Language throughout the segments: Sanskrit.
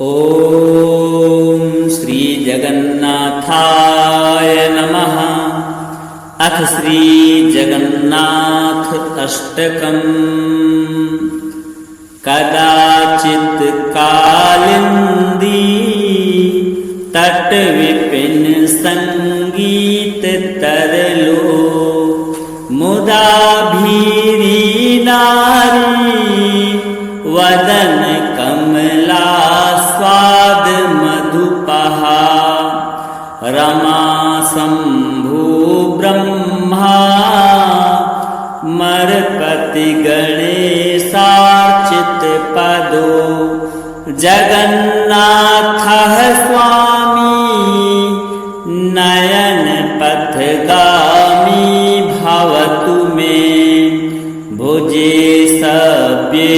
ॐ श्री जगन्नाथाय नमः। अथ श्री जगन्नाथ अष्टकम्। कदाचित् कालिंदी तट विपिन संगीत तरलो, मुदा भीरी नारी वदन कमला स्वाद मधुपहा। रमा शंभु ब्रह्मा मरपति गणेशार्चित पदो, जगन्नाथः स्वामी नयन पथगामी भवतु मे। भुजे सव्ये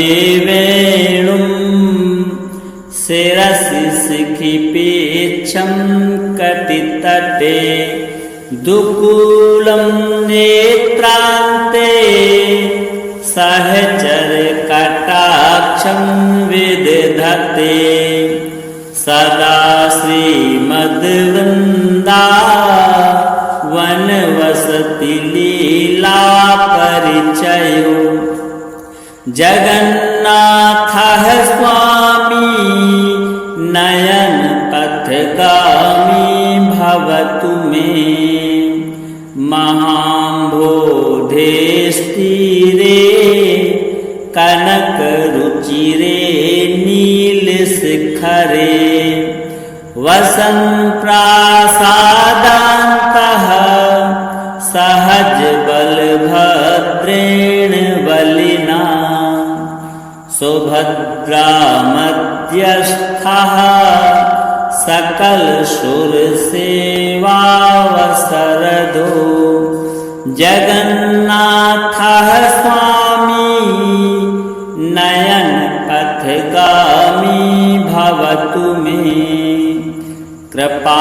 वेणुं शिरसि शिखिपेच्छं कटितटे, दुकूलं नेत्रान्ते सहचर कटाक्षं विदधते। सदा श्रीमद्वृन्दा वनवसति लीला परिचयो, जगन्नाथः स्वामी नयन पथगामी भवतु मे। महाम्भोधेस्तीरे कनक रुचिरे नीलशिखरे, वसन् प्रासादान्तः सहज बलभद्रेण बलिना। सुभद्रा मध्यस्थः सकल सुर सेवावसरदो, जगन्नाथः स्वामी नयन पथगामी भवतु मे। कृपापारावारः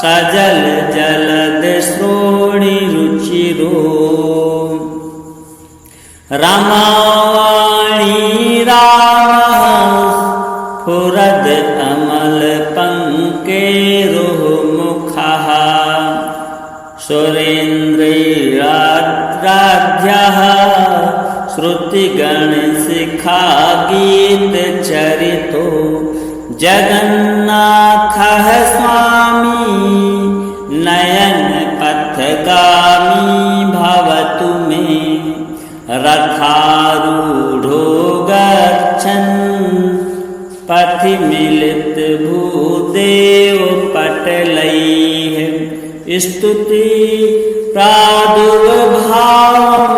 सजल जलद श्रोणिरुचिरो, रमावाणी रामः स्फुरद अमल पंकेरुमुखः। सुरेन्द्रैराध्याः श्रुतिगणशिखा गीतचरितो, जगन्नाथः स्वामी नयन पथगामी भवतु मे। रथारूढ़ो गच्छन् पथि मिलित भूदेव पटलैः, स्तुति प्रादुर्भावं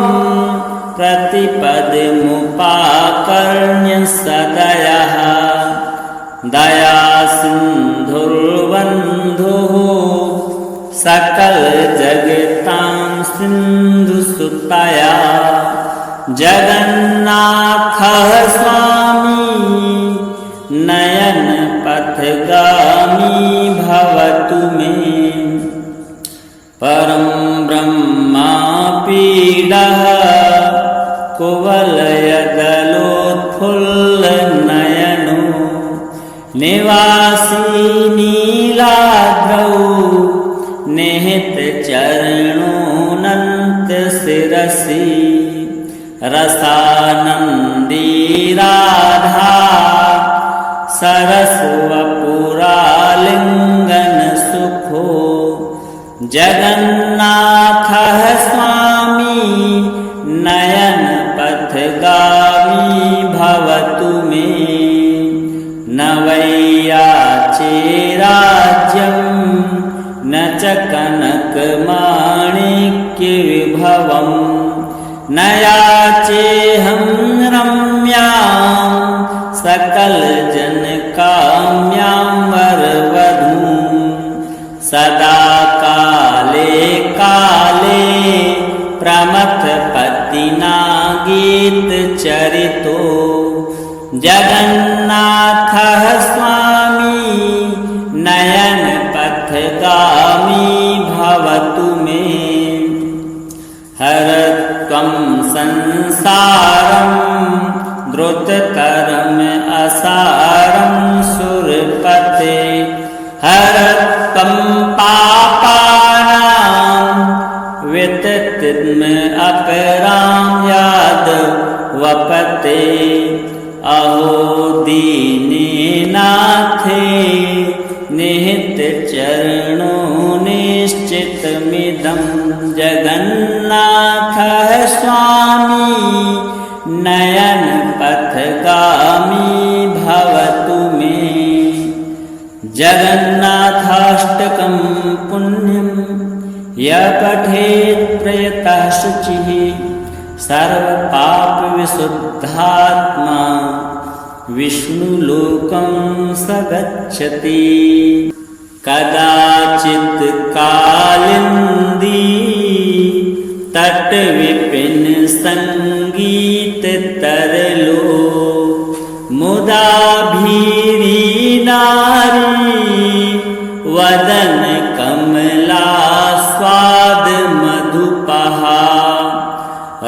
प्रतिपदमुपाकर्ण्य सदयः। दया सिन्धुर्बन्धुः सकल जगतां सिन्धुसुतया, जगन्नाथः स्वामी नयन पथगामी भवतु मे। परं ब्रह्मापीडः कुवलयदलोत्फुल्लनयनो, निवासी नीलाद्रौ निहितचरणोऽनन्त शिरसि। रसानन्दी राधा सरस्वपुरालिङ्गन सुखो, जगन्नाथः स्वामी नयन पथगामी भवतु मे। न वै याचे राज्यं न च कनकमाणिक्यविभवं, न याचेऽहं रम्यां सकल जनकाम्यां वरवधूं। सदा काले काले प्रमथपतिना गीतचरितो, जगन्नाथः स्वामी नयन पथगामी भवतु मे। हर त्वं संसारं वपते अहो दीनेनाथे निहित चरणो निश्चितमिदं जगन्नाथः स्वामी नयन पथगामी भवतु मे। जगन्नाथाष्टकं पुण्यं यः पठेत् प्रयतः शुचिः सर्वपापविशुद्धात्मा विष्णुलोकं स गच्छति। कदाचित् कालिन्दी तटविपिन संगीत तरलो मुदा भीरी नारी वदन कमला स्वाद मधुपहा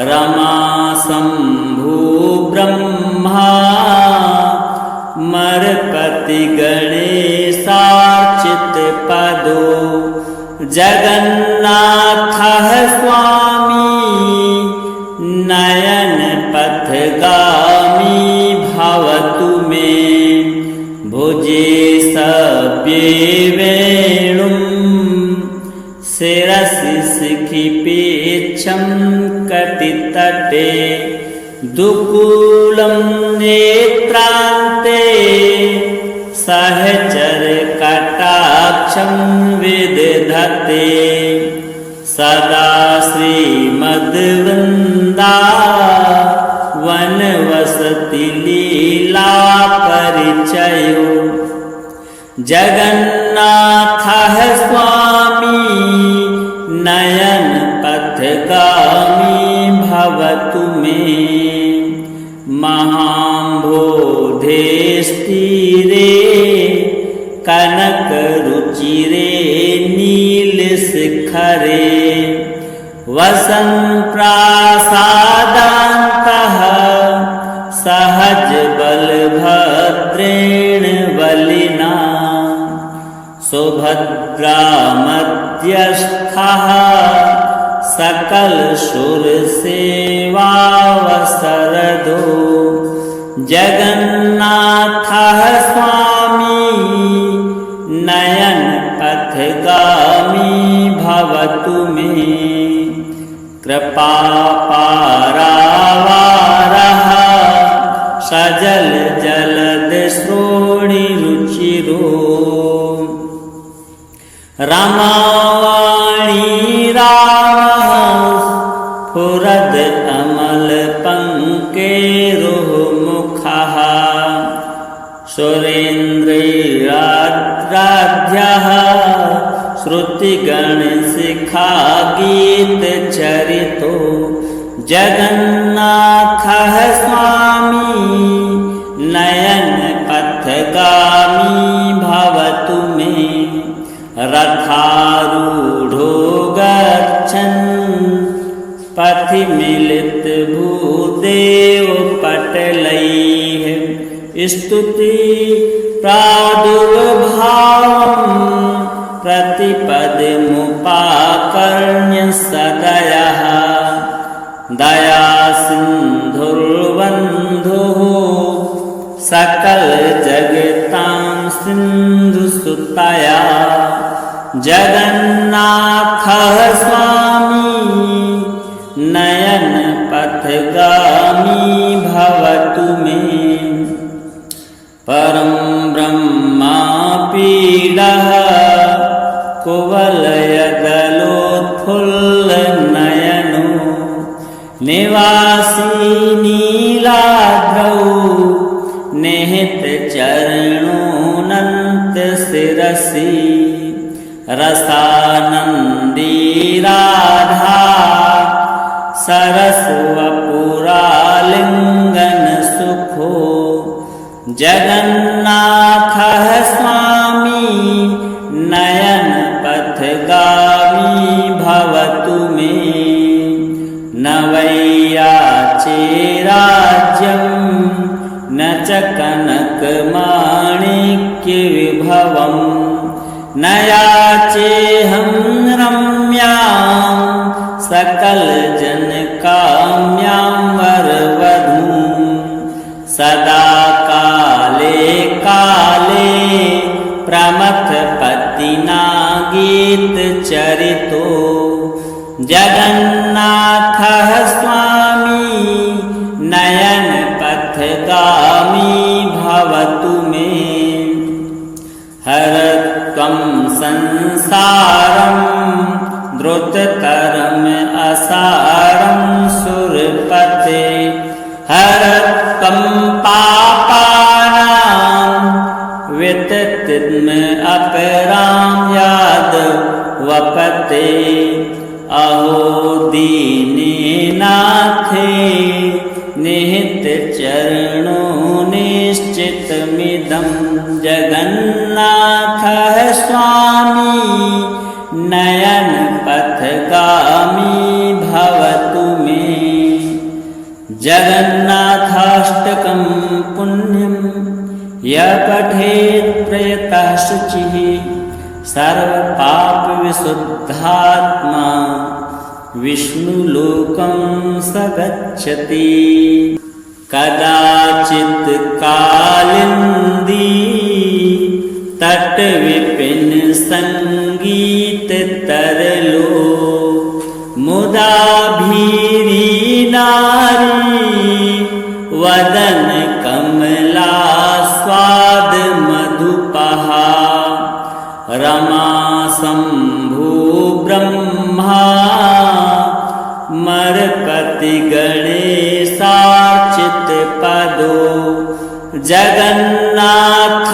रमा शंभु ब्रह्मा मरपति गणेशार्चित पदो जगन्नाथः स्वामी नयन पथगामी भवतु मे। भुजे सव्ये वेणुं शिरसि शिखिपेच्छं कटितटे दुकूलं नेत्रान्ते सहचर कटाक्षं विदधते सदा श्रीमद्वृन्दा वनवसति लीला परिचयो जगन्नाथः स्वामी नयन पथगामी भवतु मे। महाम्भोधेस्तीरे कनकरुचिरे नीलशिखरे वसन् प्रासादान्तः सहज बलभद्रेण बलिना सुभद्रामध्यस्थः सकल सुरसेवावसरदो जगन्नाथः स्वामी नयन पथगामी भवतु मे। कृपापारावारः सजल जलद श्रोणिरुचिरो रमावाणी रामः स्फुरद अमल पंकेरुमुखः सुरेन्द्रराध्याः श्रुतिगणशिखा गीतचरितो जगन्नाथः स्वामी नयन पथगामी भवतु मे। रथारूढ़ो गच्छन् पथि मिलित भूदेव पटलैः स्तुति प्रादुर्भावं प्रतिपदमुपाकर्ण्य सदयः दया सिन्धुर्बन्धुः सकल जगतां सिन्धुसुतया जगन्नाथः स्वामी नयन पथगामी भवतु मे। परं ब्रह्मा पीडः कुवलयदलोत्फुल्लनयनो निवासी नीलाद्रौ निहित चरणोऽनन्त शिरसि रसानन्दी राधा सरस्वपुरालिङ्गन सुखो जगन्नाथः स्वामी नयन पथगामी भवतु मे। न वैयाचे राज्यं न च कनकमाणिक्यविभवं न याचेऽहं रम्यां सकलजनकाम्यां वरवधूं सदा काले काले प्रमथ पतिना गीत चरितो जगन्नाथ स्वामी नयन पथगामी भवतु मे हरत्वं संसारं द्रुततरम् असारं सुरपते हरत्वं पापानां विततिम् अपरां यादवपते अहो दीननाथे निहित चरणो निश्चितमिदं जगन्नाथ स्वामी नयन पथगामी भवतु मे जगन्नाथाष्टकं पुण्यं यः पठेत् प्रयतः शुचिः सर्वपापविशुद्धात्मा विष्णुलोकं स गच्छति कदाचित् कालिन्दी तटविपिन संगीत तरलो मुदा भीरी नारी वदन कमला स्वाद मधुपहा रमा शंभु ब्रह्मा मरपति गणेशार्चित पदो जगन्नाथ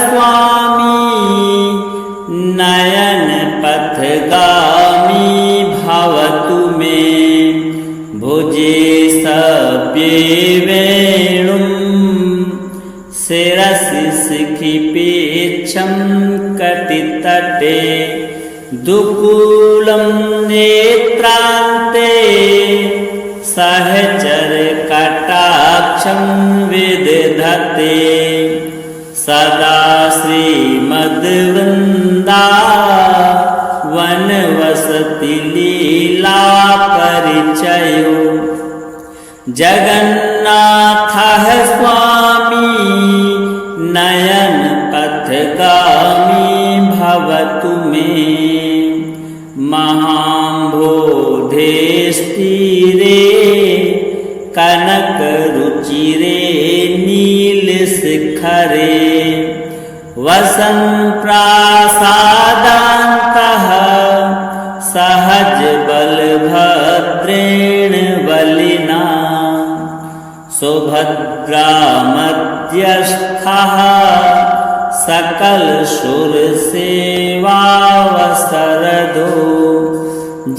स्वामी नयन पथगामी भवतु मे भुजे सव्ये वेणुं शिरसि शिखिपेच्छं कटितटे दुकूलं नेत्रान्ते सहचर कटाक्षं विदधते सदा श्रीमद्वृन्दा वनवसति लीला परिचयो जगन्नाथ स्वामी नयन पथगामी भवतु मे महाम्भोधेस्तीरे कनकरुचिरे नीलशिखरे वसन् प्रासादान्तः सहज बलभद्रेण बलिना सुभद्रामध्यस्थः सकल सुर सेवावसरदो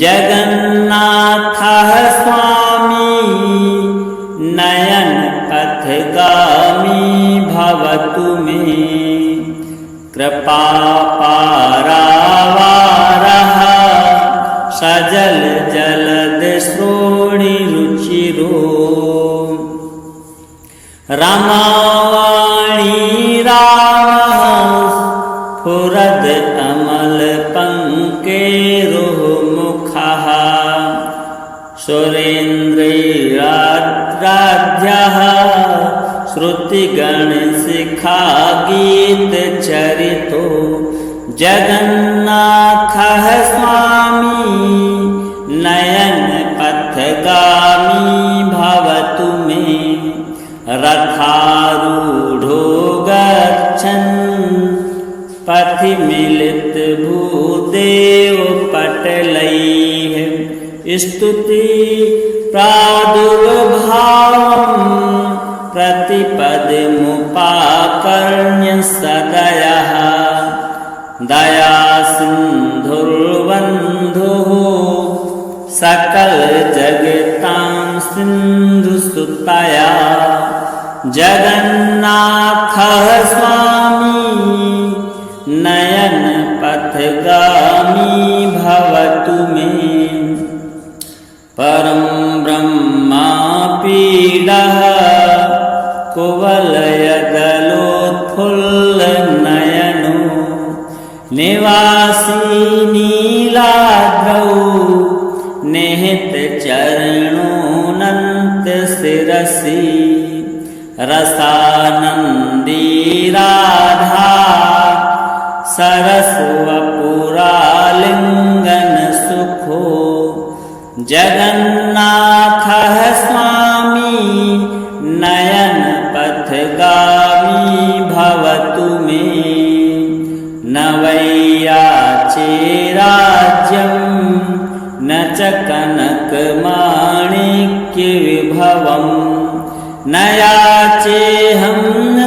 जगन्नाथ स्वामी नयन पथगामी भवतु मे कृपापारावारः सजल जलद श्रोणि रुचिरो रमावाणी रामः स्फुरद अमल पंकेरुमुखः सुरेन्द्रराध्याः श्रुतिगणशिखा गीतचरितो जगन्नाथ स्वामी नयन पथगामी भवतु मे रथारूढ़ो गच्छन् पथि मिलित भूदेव पटलैः स्तुति प्रादुर्भावं प्रतिपदमुपाकर्ण्य सदयः दया सिन्धुर्बन्धुः सकल जगतां सिन्धुसुतया जगन्नाथ स्वामी नयन पथगामी भवतु मे परं ब्रह्मा पीडः कुवलयदलोत्फुल्लनयनो निवासी नीलाद्रौ निहित चरणोऽनन्त शिरसि रसानंदी राधा सरस्वपुरालिंगन सुखो जगन्नाथः स्वामी नयन पथगामी भवतु मे न वै याचे राज्यं न च कनकमाणिक्यविभवं न याचेऽहं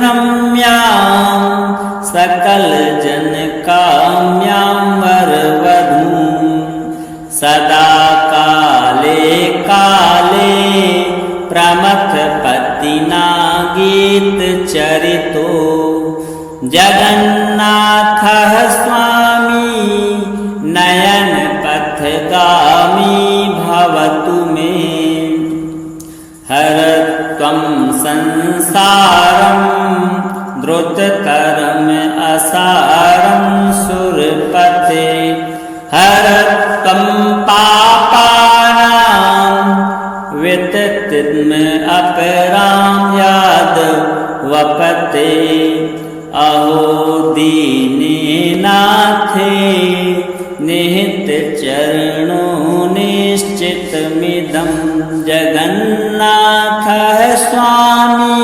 रम्यां सकलजनकाम्यां वरवधूं सदा काले काले प्रमथपतिना गीतचरितो जगन्नाथः स्वामी नयन पथगामी भवतु मे हर त्वं संसारं द्रुततरम् असारं सुरपते हर त्वं पापानां विततिम् अपरां यादवपते अहो दीनेनाथे निहितचरणो निश्चितमिदं जगन्नाथः स्वामी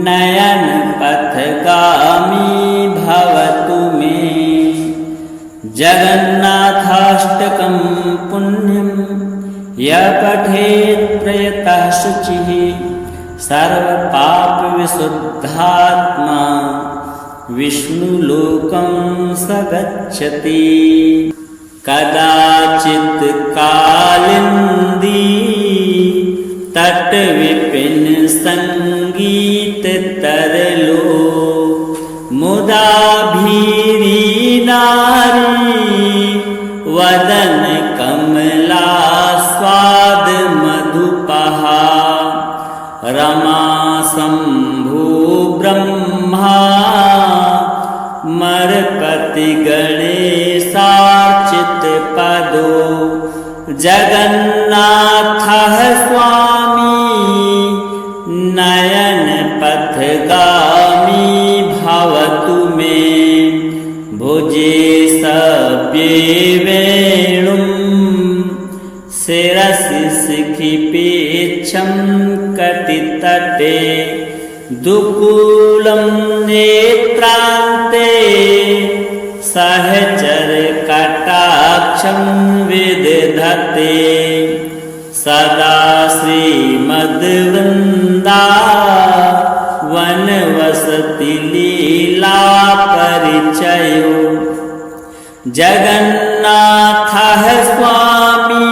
नयन पथगामी भवतु मे जगन्नाथाष्टकं पुण्यं यः पठेत् प्रयतः शुचिः सर्वपापविशुद्धात्मा विष्णुलोकं स गच्छति कदाचित् कालिन्दी तटविपिन संगीततरलो मुदा भीरी नारी वदन कमला स्वाद मधुपहा रमा शंभु ब्रह्मा मरपति गणेशार्चित पदो जगन्नाथः स्वामी नयन पथगामी भवतु मे भुजे सव्ये वेणुं शिरसि शिखिपेच्छं कटितटे दुकूलं नेत्रान्ते सहचर कटाक्षं विदधते सदा श्रीमद्वृन्दा वनवसति लीला परिचयो जगन्नाथः स्वामी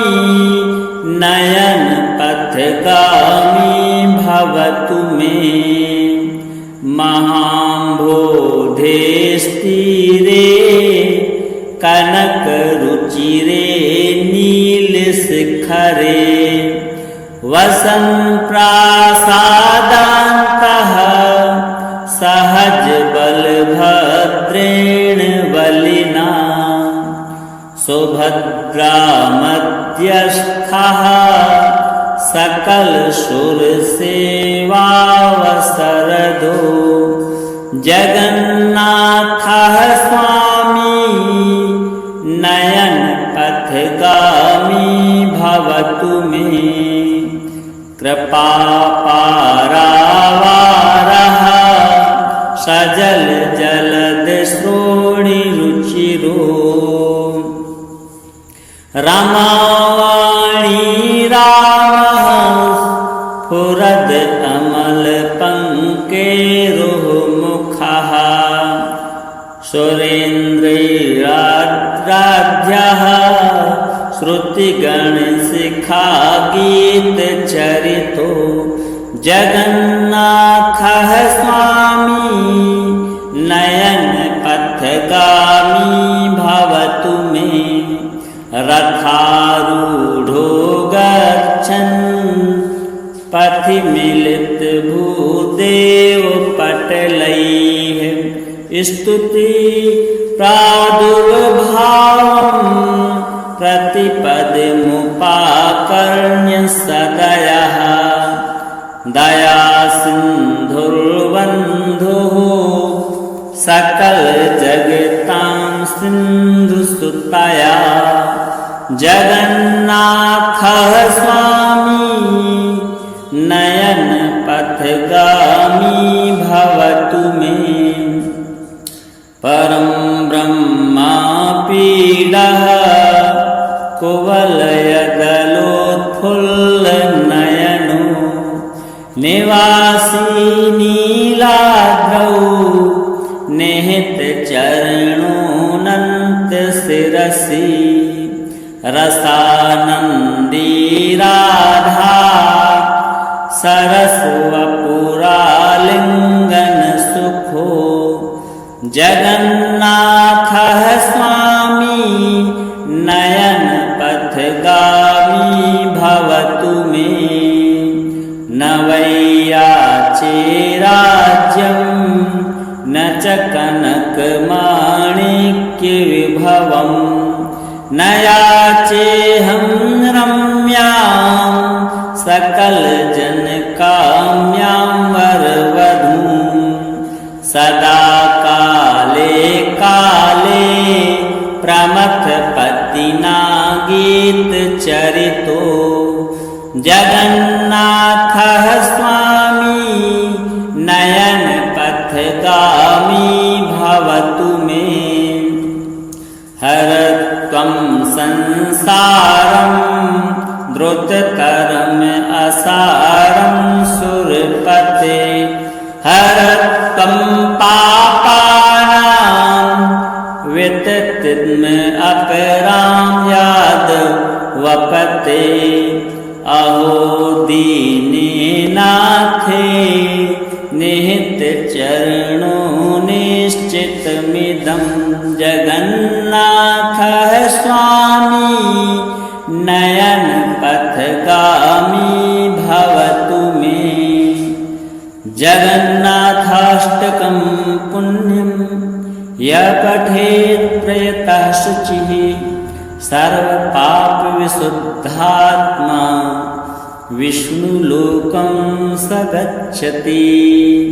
नयन पथगामी भवतु मे महाम्भोधेस्तीरे कनकरुचिरे नीलशिखरे वसन् प्रासादान्तः सहज बलभद्रेण बलिना सुभद्रा मध्यस्थः सकल सुर सेवावसरदो जगन्नाथः स्वामी नयन पथगामी भवतु मे कृपापारावारः सजल जलद श्रोणिरुचिरो रमावाणी रामः स्फुरद अमल पंकेरुमुखः सुरेन्द्रैराध्याः श्रुतिगणशिखा गीतचरितो जगन्नाथः स्वामी नयन पथगामी भवतु मे रथारूढ़ो गच्छन् पथि मिलित भूदेव पटलैः स्तुति प्रादुर्भावं प्रतिपदमुपाकर्ण्य सदयः दया सिन्धुर्बन्धुः सकल जगतां सिन्धुसुतया जगन्नाथः स्वामी नयन पथगामी भवतु मे। परं ब्रह्मा पीडः कुवलयदलोत्फुल्लनयनो निवासी नीलाद्रौ निहितचरणोऽनन्तशिरसि रसानन्दी राधा सरस्वपुरालिङ्गनसुखो जगन्नाथः स्वामी नयनपथगामी भवतु मे। न वै याचे राज्यं न च कनकमाणिक्यविभवं न याचेऽहं रम्यां सकलजनकाम्यां वरवधूं। सदा काले काले प्रमथपतिना गीतचरितो जगन्नाथः स्वामी नयनपथगामी भवतु मे। हरत्वं संसारं द्रुततरम् असारं सुरपते हरत्वं पापानां विततिम् अपरां यादवपते। अहो दीनेनाथे निहितचरणो निश्चितमिदं जगन्नाथः स्वामी नयनपथगामी भवतु मे। जगन्नाथाष्टकं पुण्यं यः पठेत् प्रयतः शुचिः सर्वपापविशुद्धात्मा विष्णुलोकं स गच्छति।